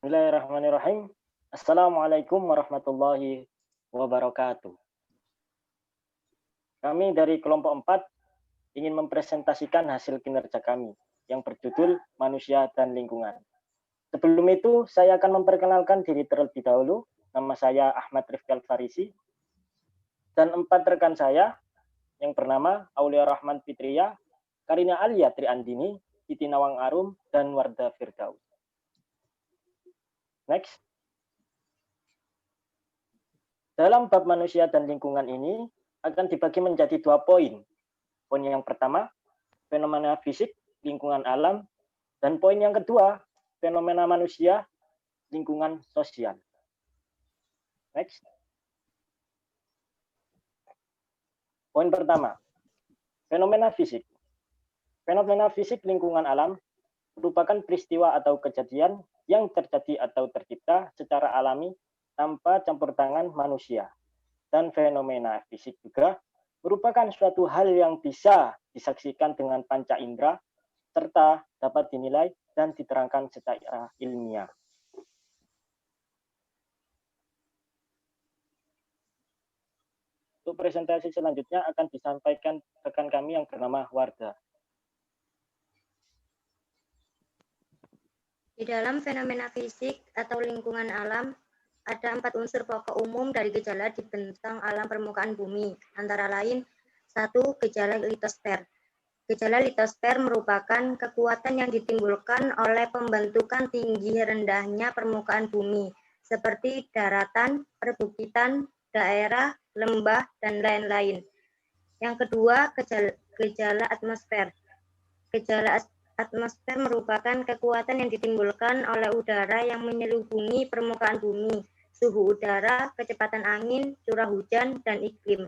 Bismillahirrahmanirrahim. Assalamualaikum warahmatullahi wabarakatuh. Kami dari kelompok 4 ingin mempresentasikan hasil kinerja kami yang berjudul Manusia dan Lingkungan. Sebelum itu, saya akan memperkenalkan diri terlebih dahulu. Nama saya Ahmad Rifki Al-Farisi dan 4 rekan saya yang bernama Aulia Rahman Fitria, Karina Alia Triandini, Titi Nawang Arum, dan Warda Firdaus. Next. Dalam bab manusia dan lingkungan ini akan dibagi menjadi 2 poin. Poin yang pertama, fenomena fisik, lingkungan alam, dan poin yang kedua, fenomena manusia, lingkungan sosial. Next. Poin pertama, fenomena fisik. Fenomena fisik lingkungan alam merupakan peristiwa atau kejadian yang terjadi atau tercipta secara alami tanpa campur tangan manusia. Dan fenomena fisik juga merupakan suatu hal yang bisa disaksikan dengan panca indera serta dapat dinilai dan diterangkan secara ilmiah. Untuk presentasi selanjutnya akan disampaikan rekan kami yang bernama Warda. Di dalam fenomena fisik atau lingkungan alam, ada 4 unsur pokok umum dari gejala di bentang alam permukaan bumi, antara lain 1. Gejala litosfer. Gejala litosfer merupakan kekuatan yang ditimbulkan oleh pembentukan tinggi rendahnya permukaan bumi, seperti daratan, perbukitan, daerah, lembah, dan lain-lain. Yang kedua, gejala atmosfer. Gejala atmosfer merupakan kekuatan yang ditimbulkan oleh udara yang menyelubungi permukaan bumi, suhu udara, kecepatan angin, curah hujan, dan iklim.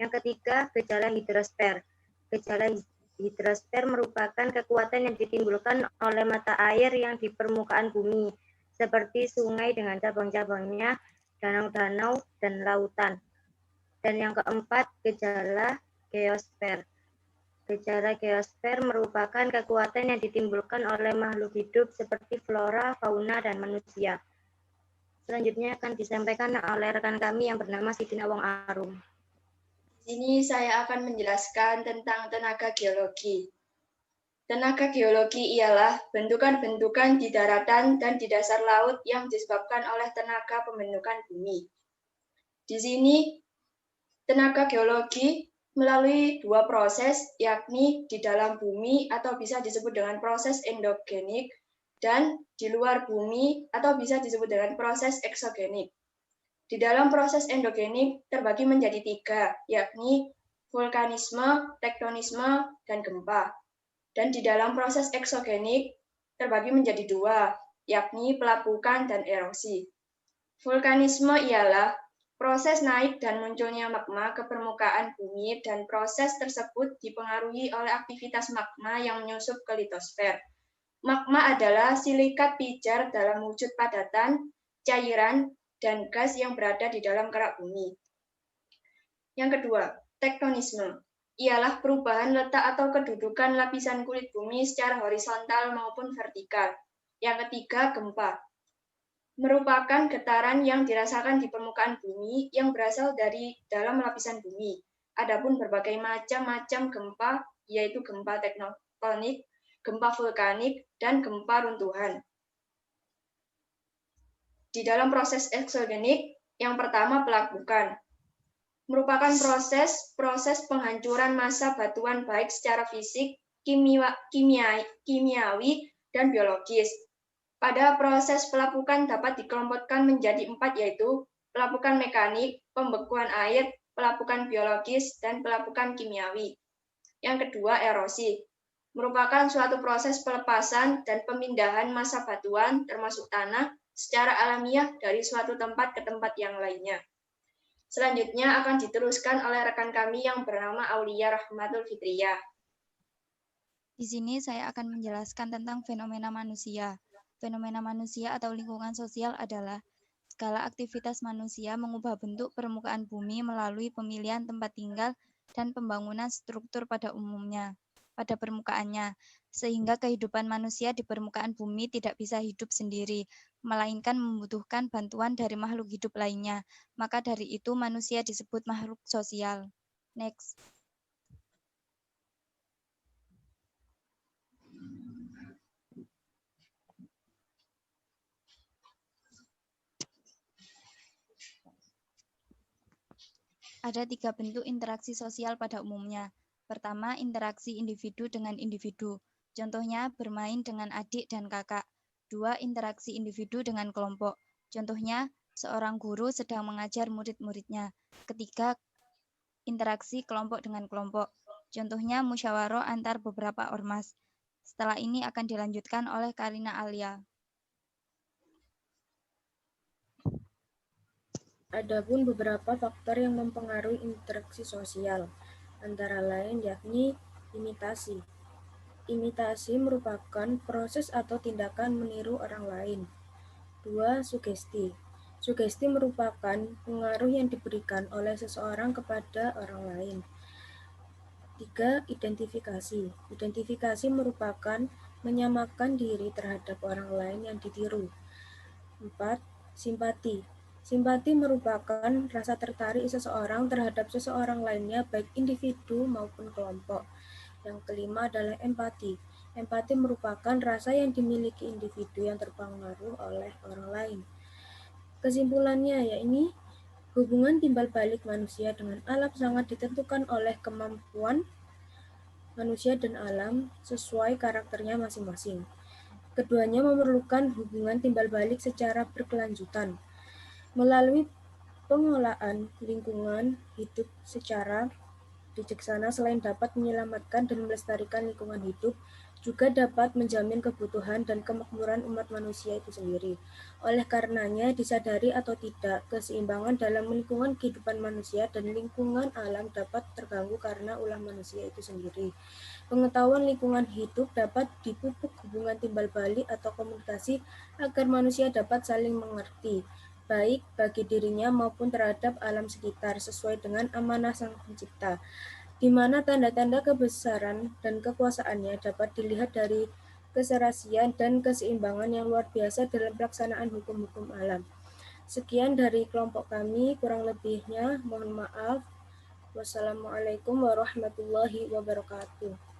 Yang ketiga, gejala hidrosfer. Gejala hidrosfer merupakan kekuatan yang ditimbulkan oleh mata air yang di permukaan bumi, seperti sungai dengan cabang-cabangnya, danau-danau, dan lautan. Dan yang keempat, gejala geosfer. Gejala geosfer merupakan kekuatan yang ditimbulkan oleh makhluk hidup seperti flora, fauna, dan manusia. Selanjutnya akan disampaikan oleh rekan kami yang bernama Siti Nawang Arum. Di sini saya akan menjelaskan tentang tenaga geologi. Tenaga geologi ialah bentukan-bentukan di daratan dan di dasar laut yang disebabkan oleh tenaga pembentukan bumi. Di sini, tenaga geologi melalui 2 proses, yakni di dalam bumi atau bisa disebut dengan proses endogenik, dan di luar bumi atau bisa disebut dengan proses eksogenik. Di dalam proses endogenik terbagi menjadi 3, yakni vulkanisme, tektonisme, dan gempa. Dan di dalam proses eksogenik terbagi menjadi 2, yakni pelapukan dan erosi. Vulkanisme ialah proses naik dan munculnya magma ke permukaan bumi, dan proses tersebut dipengaruhi oleh aktivitas magma yang menyusup ke litosfer. Magma adalah silikat pijar dalam wujud padatan, cairan, dan gas yang berada di dalam kerak bumi. Yang kedua, tektonisme. Ialah perubahan letak atau kedudukan lapisan kulit bumi secara horizontal maupun vertikal. Yang ketiga, gempa. Merupakan getaran yang dirasakan di permukaan bumi yang berasal dari dalam lapisan bumi. Adapun berbagai macam gempa, yaitu gempa tektonik, gempa vulkanik, dan gempa runtuhan. Di dalam proses eksogenik, yang pertama pelapukan. Merupakan proses penghancuran massa batuan baik secara fisik, kimiawi, dan biologis. Pada proses pelapukan dapat dikelompokkan menjadi 4, yaitu pelapukan mekanik, pembekuan air, pelapukan biologis, dan pelapukan kimiawi. Yang kedua, erosi. Merupakan suatu proses pelepasan dan pemindahan massa batuan, termasuk tanah, secara alamiah dari suatu tempat ke tempat yang lainnya. Selanjutnya akan diteruskan oleh rekan kami yang bernama Aulia Rahmatul Fitria. Di sini saya akan menjelaskan tentang fenomena manusia. Fenomena manusia atau lingkungan sosial adalah skala aktivitas manusia mengubah bentuk permukaan bumi melalui pemilihan tempat tinggal dan pembangunan struktur pada umumnya, pada permukaannya. sehingga kehidupan manusia di permukaan bumi tidak bisa hidup sendiri, melainkan membutuhkan bantuan dari makhluk hidup lainnya. Maka dari itu manusia disebut makhluk sosial. Next. Ada 3 bentuk interaksi sosial pada umumnya. Pertama, interaksi individu dengan individu. Contohnya, bermain dengan adik dan kakak. 2, interaksi individu dengan kelompok. Contohnya, seorang guru sedang mengajar murid-muridnya. Ketiga, interaksi kelompok dengan kelompok. Contohnya, musyawarah antar beberapa ormas. Setelah ini akan dilanjutkan oleh Karina Alia. Adapun beberapa faktor yang mempengaruhi interaksi sosial, antara lain yakni imitasi. Imitasi merupakan proses atau tindakan meniru orang lain. 2. Sugesti. Sugesti merupakan pengaruh yang diberikan oleh seseorang kepada orang lain. 3. Identifikasi. Identifikasi merupakan menyamakan diri terhadap orang lain yang ditiru. 4. Simpati. Simpati merupakan rasa tertarik seseorang terhadap seseorang lainnya, baik individu maupun kelompok. Yang kelima adalah empati. Empati merupakan rasa yang dimiliki individu yang terpengaruh oleh orang lain. Kesimpulannya, yakni hubungan timbal balik manusia dengan alam sangat ditentukan oleh kemampuan manusia dan alam sesuai karakternya masing-masing. Keduanya memerlukan hubungan timbal balik secara berkelanjutan. Melalui pengelolaan lingkungan hidup secara bijaksana, selain dapat menyelamatkan dan melestarikan lingkungan hidup, juga dapat menjamin kebutuhan dan kemakmuran umat manusia itu sendiri. Oleh karenanya, disadari atau tidak, keseimbangan dalam lingkungan kehidupan manusia dan lingkungan alam dapat terganggu karena ulah manusia itu sendiri. Pengetahuan lingkungan hidup dapat dipupuk hubungan timbal balik atau komunikasi agar manusia dapat saling mengerti, baik bagi dirinya maupun terhadap alam sekitar, sesuai dengan amanah Sang Pencipta, di mana tanda-tanda kebesaran dan kekuasaannya dapat dilihat dari keserasian dan keseimbangan yang luar biasa dalam pelaksanaan hukum-hukum alam. Sekian dari kelompok kami, kurang lebihnya mohon maaf. Wassalamualaikum warahmatullahi wabarakatuh.